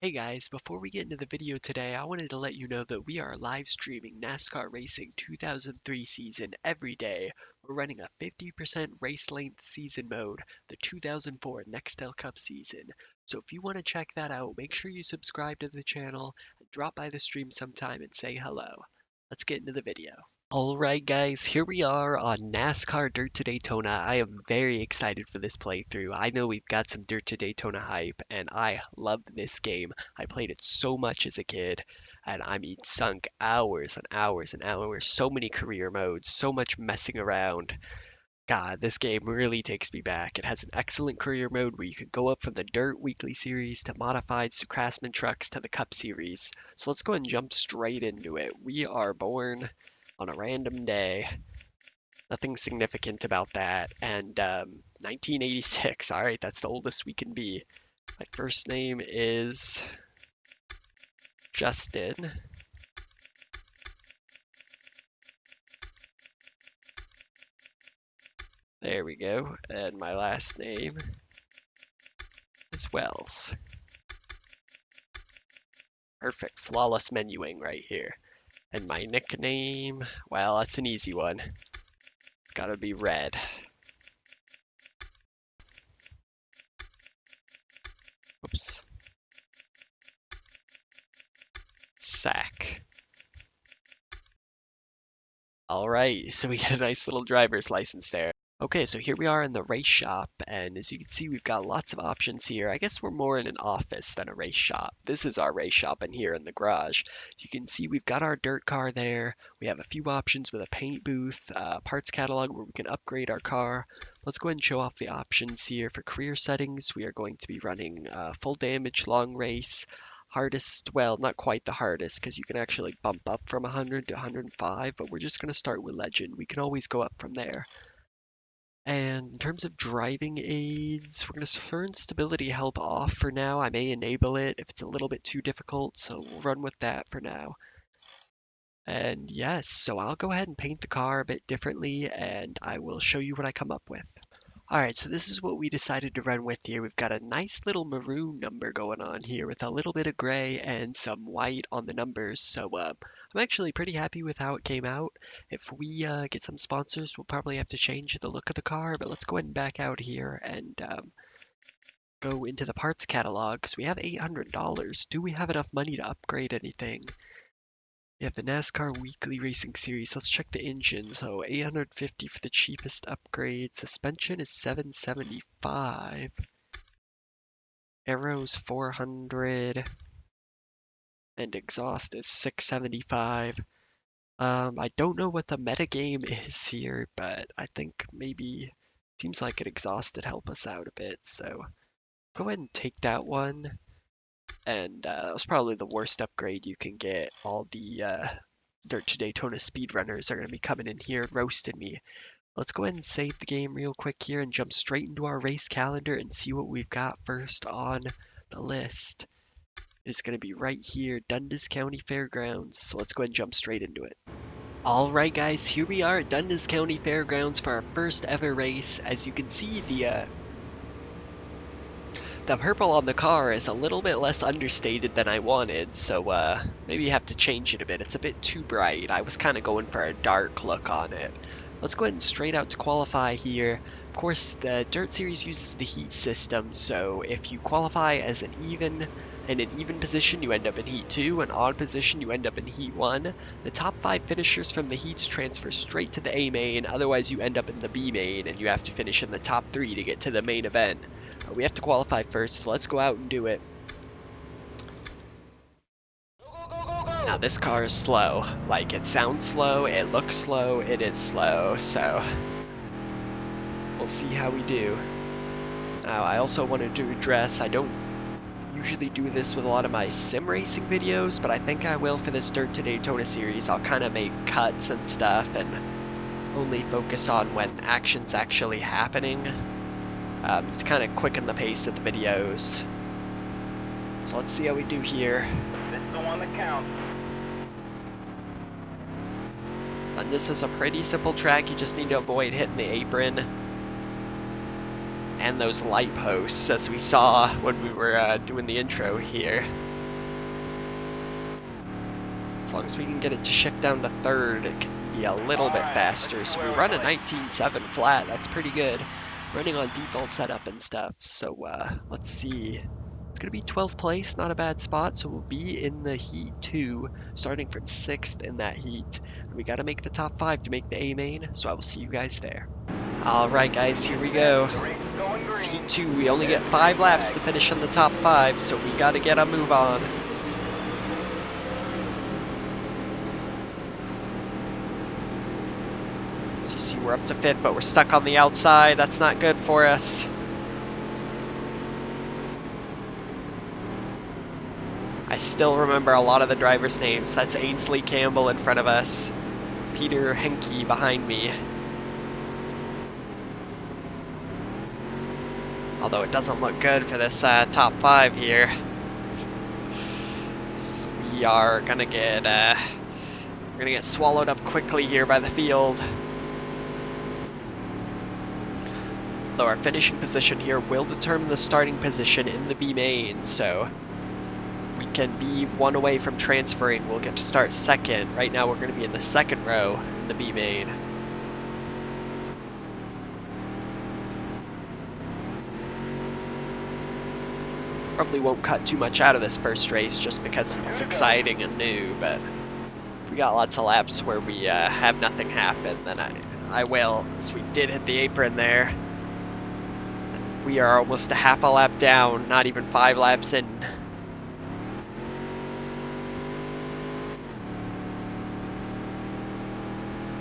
Hey guys, before we get into the video today, I wanted to let you know that we are live streaming NASCAR Racing 2003 season every day. We're running a 50% race length season mode, the 2004 Nextel Cup season. So if you want to check that out, make sure you subscribe to the channel and drop by the stream sometime and say hello. Let's get into the video. Alright guys, here we are on NASCAR Dirt to Daytona. I am very excited for this playthrough. I know we've got some Dirt to Daytona hype, and I love this game. I played it so much as a kid, and I mean sunk hours and hours and hours, so many career modes, so much messing around. God, this game really takes me back. It has an excellent career mode where you can go up from the Dirt Weekly Series to Modifieds to Craftsman Trucks to the Cup Series. So let's go and jump straight into it. We are born on a random day. Nothing significant about that. And 1986. All right, that's the oldest we can be. My first name is Justin. There we go. And my last name is Wells. Perfect. Flawless menuing right here. And my nickname, well, that's an easy one. It's gotta be Red. Oops. Sack. All right, so we get a nice little driver's license there. Okay, so here we are in the race shop, and as you can see, we've got lots of options here. I guess we're more in an office than a race shop. This is our race shop in here in the garage. You can see we've got our dirt car there. We have a few options with a paint booth, parts catalog where we can upgrade our car. Let's go ahead and show off the options here. For career settings, we are going to be running full damage, long race, hardest, well, not quite the hardest, because you can actually bump up from 100 to 105, but we're just going to start with legend. We can always go up from there. And in terms of driving aids, we're going to turn stability help off for now. I may enable it if it's a little bit too difficult, so we'll run with that for now. And yes, so I'll go ahead and paint the car a bit differently, and I will show you what I come up with. Alright, so this is what we decided to run with here. We've got a nice little maroon number going on here with a little bit of gray and some white on the numbers. So I'm actually pretty happy with how it came out. If we get some sponsors, we'll probably have to change the look of the car, but let's go ahead and back out here and go into the parts catalog because we have $800. Do we have enough money to upgrade anything? We have the NASCAR Weekly Racing Series. Let's check the engine. So 850 for the cheapest upgrade. Suspension is 775. Aero's 400. And exhaust is 675. I don't know what the metagame is here, but I think maybe seems like an exhaust would help us out a bit. So go ahead and take that one. And that was probably the worst upgrade you can get. All the Dirt to Daytona speedrunners are going to be coming in here and roasting me. Let's go ahead and save the game real quick here and jump straight into our race calendar and see what we've got first on the list. It's going to be right here, Dundas County Fairgrounds. So let's go ahead and jump straight into it. Alright guys, here we are at Dundas County Fairgrounds for our first ever race. As you can see, the purple on the car is a little bit less understated than I wanted, so maybe you have to change it a bit. It's a bit too bright. I was kind of going for a dark look on it. Let's go ahead and straight out to qualify here. Of course, the Dirt Series uses the heat system, so if you qualify as in an even position, you end up in Heat 2, an odd position, you end up in Heat 1. The top 5 finishers from the heats transfer straight to the A main, otherwise you end up in the B main, and you have to finish in the top 3 to get to the main event. We have to qualify first, so let's go out and do it. Now this car is slow. Like, it sounds slow, it looks slow, it is slow, so we'll see how we do. Now, I also wanted to address, I don't usually do this with a lot of my sim racing videos, but I think I will for this Dirt to Daytona series. I'll kind of make cuts and stuff and only focus on when action's actually happening. To kind of quicken the pace of the videos. So let's see how we do here. This is the one that counts. And this is a pretty simple track. You just need to avoid hitting the apron and those light posts, as we saw when we were doing the intro here. As long as we can get it to shift down to third, it can be a little bit faster. So we run a 19.7 flat. That's pretty good. Running on default setup and stuff. So let's see. It's going to be 12th place, not a bad spot. So we'll be in the heat 2, starting from 6th in that heat. And we got to make the top 5 to make the A main. So I will see you guys there. Alright guys, here we go. It's heat 2. We only get 5 laps to finish in the top 5. So we got to get a move on. As you see, we're up to 5th, but we're stuck on the outside. That's not good for us. I still remember a lot of the drivers' names. That's Ainsley Campbell in front of us. Peter Henke behind me. Although it doesn't look good for this top 5 here. So we are gonna get we're gonna get swallowed up quickly here by the field. Though our finishing position here will determine the starting position in the B main, so we can be 1 away from transferring. We'll get to start 2nd. Right now we're going to be in the 2nd row in the B main. Probably won't cut too much out of this first race just because it's exciting and new, but if we got lots of laps where we have nothing happen, then I will, as we did hit the apron there. We are almost a half a lap down, not even 5 laps in.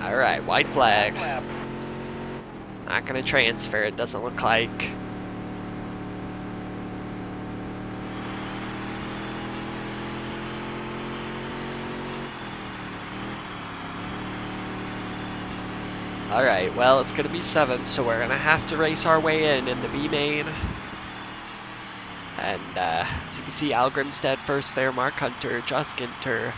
Alright, white flag. Not gonna transfer, it doesn't look like. Alright, well, it's gonna be 7th, so we're gonna have to race our way in the B main. And as you can see, Al Grimstead first there, Mark Hunter, Josh Ginter,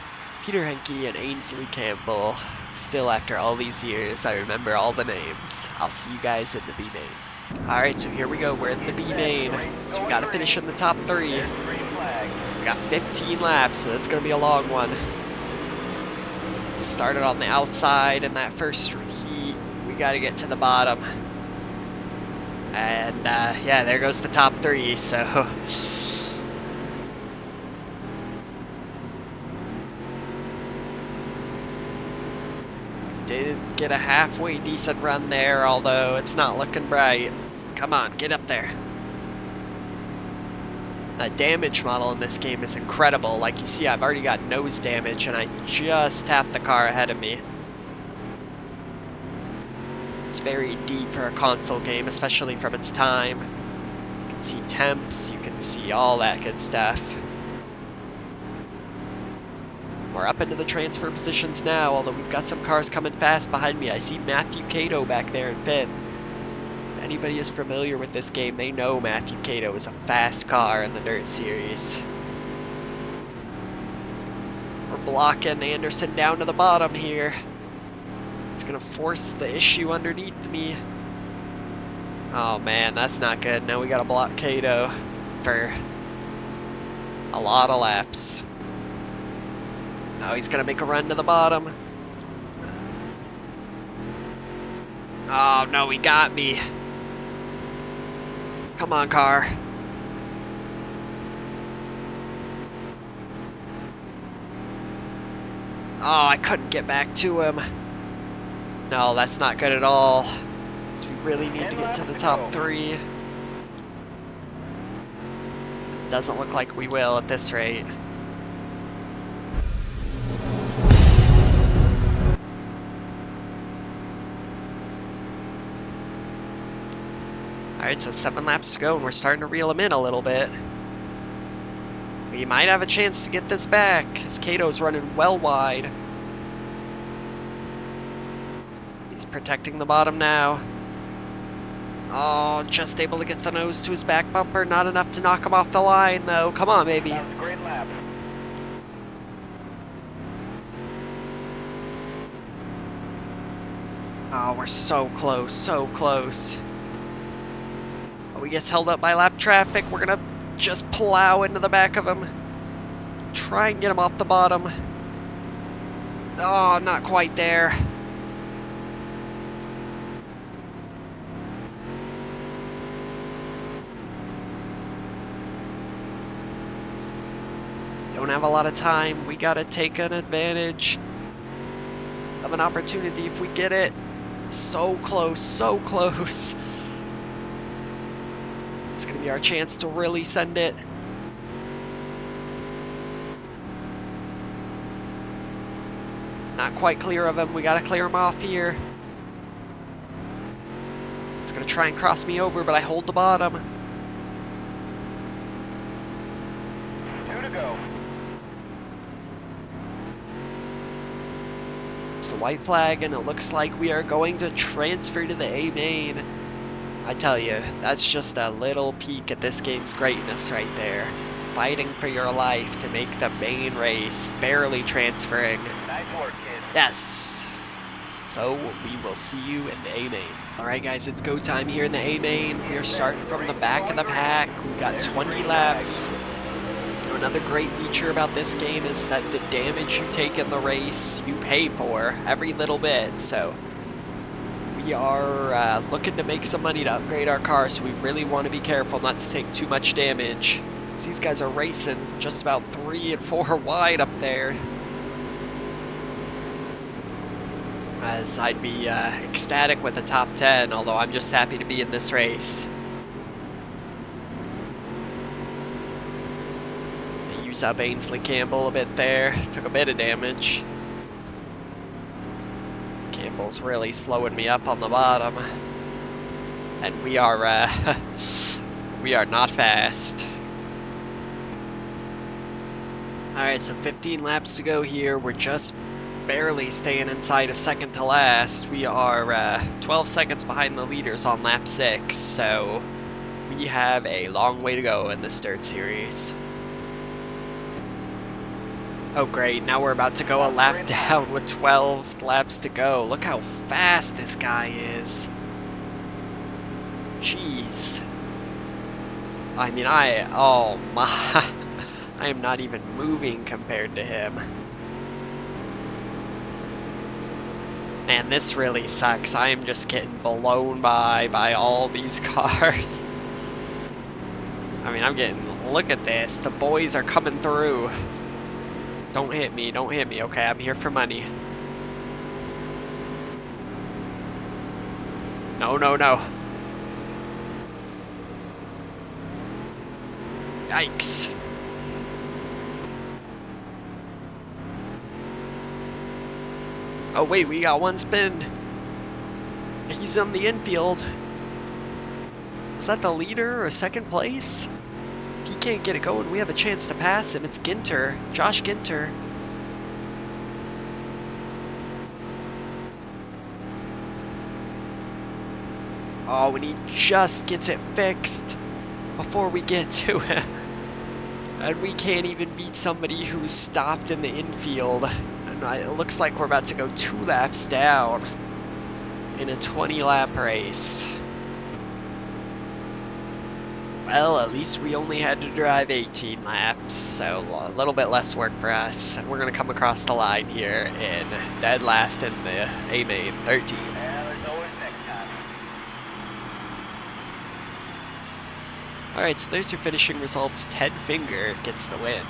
Peter Henke, and Ainsley Campbell. Still, after all these years, I remember all the names. I'll see you guys in the B main. Alright, so here we go, we're in the B main. So we gotta finish in the top 3. We got 15 laps, so this is gonna be a long one. Started on the outside in that first heat. We got to get to the bottom. And yeah, there goes the top 3. So did get a halfway decent run there, although it's not looking bright. Come on, get up there. The damage model in this game is incredible. Like you see, I've already got nose damage and I just tapped the car ahead of me. It's very deep for a console game, especially from its time. You can see temps, you can see all that good stuff. We're up into the transfer positions now, although we've got some cars coming fast behind me. I see Matthew Cato back there in 5th. Anybody is familiar with this game, they know Matthew Cato is a fast car in the Dirt Series. We're blocking Anderson down to the bottom here. It's gonna force the issue underneath me. Oh man, that's not good. Now we gotta block Cato for a lot of laps. Now he's gonna make a run to the bottom. Oh no, he got me. Come on, car. Oh, I couldn't get back to him. No, that's not good at all. So we really need to get to the top 3. Doesn't look like we will at this rate. Alright, so 7 laps to go, and we're starting to reel them in a little bit. We might have a chance to get this back, as Cato's running well wide. He's protecting the bottom now. Oh, just able to get the nose to his back bumper. Not enough to knock him off the line, though. Come on, baby. That was a great lap. Oh, we're so close, so close. Oh, he gets held up by lap traffic. We're gonna just plow into the back of him. Try and get him off the bottom. Oh, not quite there. Don't have a lot of time. We gotta take an advantage of an opportunity if we get it. So close, so close. It's gonna be our chance to really send it. Not quite clear of him. We gotta clear him off here. It's gonna try and cross me over, but I hold the bottom. 2 to go. It's the white flag, and it looks like we are going to transfer to the A main. I tell you, that's just a little peek at this game's greatness right there. Fighting for your life to make the main race, barely transferring. Nice work, kid. Yes! So we will see you in the A main. Alright guys, it's go time here in the A main. We are starting from the back of the pack. We've got 20 laps. Another great feature about this game is that the damage you take in the race, you pay for every little bit. So we are looking to make some money to upgrade our car, so we really want to be careful not to take too much damage. These guys are racing just about 3 and 4 wide up there. As I'd be ecstatic with a top 10, although I'm just happy to be in this race. They use up Ainsley Campbell a bit there, took a bit of damage. This Campbell's really slowing me up on the bottom. And we are we are not fast. Alright, so 15 laps to go here. We're just barely staying inside of second to last. We are 12 seconds behind the leaders on lap 6, so we have a long way to go in this dirt series. Oh great, now we're about to go a lap down with 12 laps to go. Look how fast this guy is. Jeez. I mean, oh my, I am not even moving compared to him. Man, this really sucks. I am just getting blown by all these cars. I mean, I'm getting, look at this. The boys are coming through. Don't hit me, don't hit me. Okay, I'm here for money. No, no, no. Yikes. Oh wait, we got one spin. He's on the infield. Was that the leader or second place? He can't get it going. We have a chance to pass him. It's Ginter, Josh Ginter. Oh, and he just gets it fixed before we get to it. And we can't even beat somebody who's stopped in the infield. And it looks like we're about to go 2 laps down in a 20-lap race. Well, at least we only had to drive 18 laps, so a little bit less work for us. And we're going to come across the line here in dead last in the A main, 13. Alright, so there's your finishing results. Ted Finger gets the win.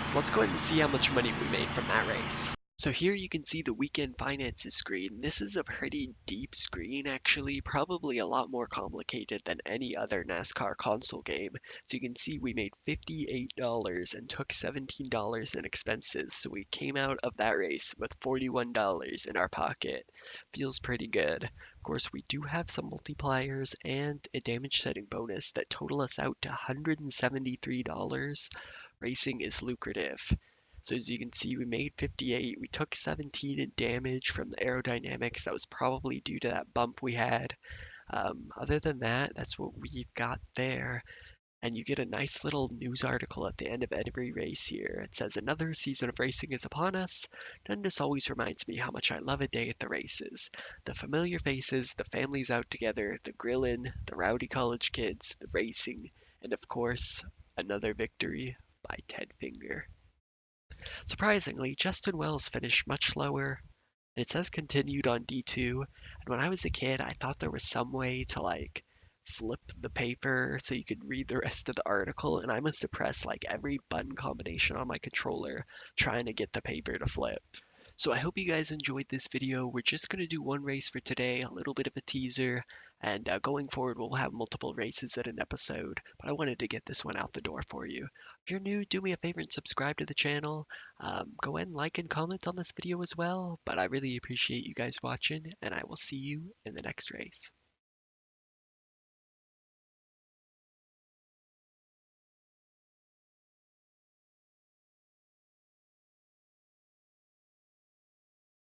So let's go ahead and see how much money we made from that race. So here you can see the weekend finances screen. This is a pretty deep screen actually, probably a lot more complicated than any other NASCAR console game. So you can see we made $58 and took $17 in expenses. So we came out of that race with $41 in our pocket. Feels pretty good. Of course, we do have some multipliers and a damage setting bonus that total us out to $173. Racing is lucrative. So as you can see, we made 58. We took 17 in damage from the aerodynamics. That was probably due to that bump we had. Other than that, that's what we've got there. And you get a nice little news article at the end of every race here. It says, another season of racing is upon us. And this always reminds me how much I love a day at the races. The familiar faces, the families out together, the grilling, the rowdy college kids, the racing, and of course, another victory by Ted Finger. Surprisingly, Justin Wells finished much lower. It says continued on D2. And when I was a kid, I thought there was some way to like flip the paper so you could read the rest of the article. And I must have pressed like every button combination on my controller trying to get the paper to flip. So I hope you guys enjoyed this video. We're just going to do one race for today, a little bit of a teaser. And going forward, we'll have multiple races in an episode. But I wanted to get this one out the door for you. If you're new, do me a favor and subscribe to the channel. Go ahead and like and comment on this video as well. But I really appreciate you guys watching, and I will see you in the next race.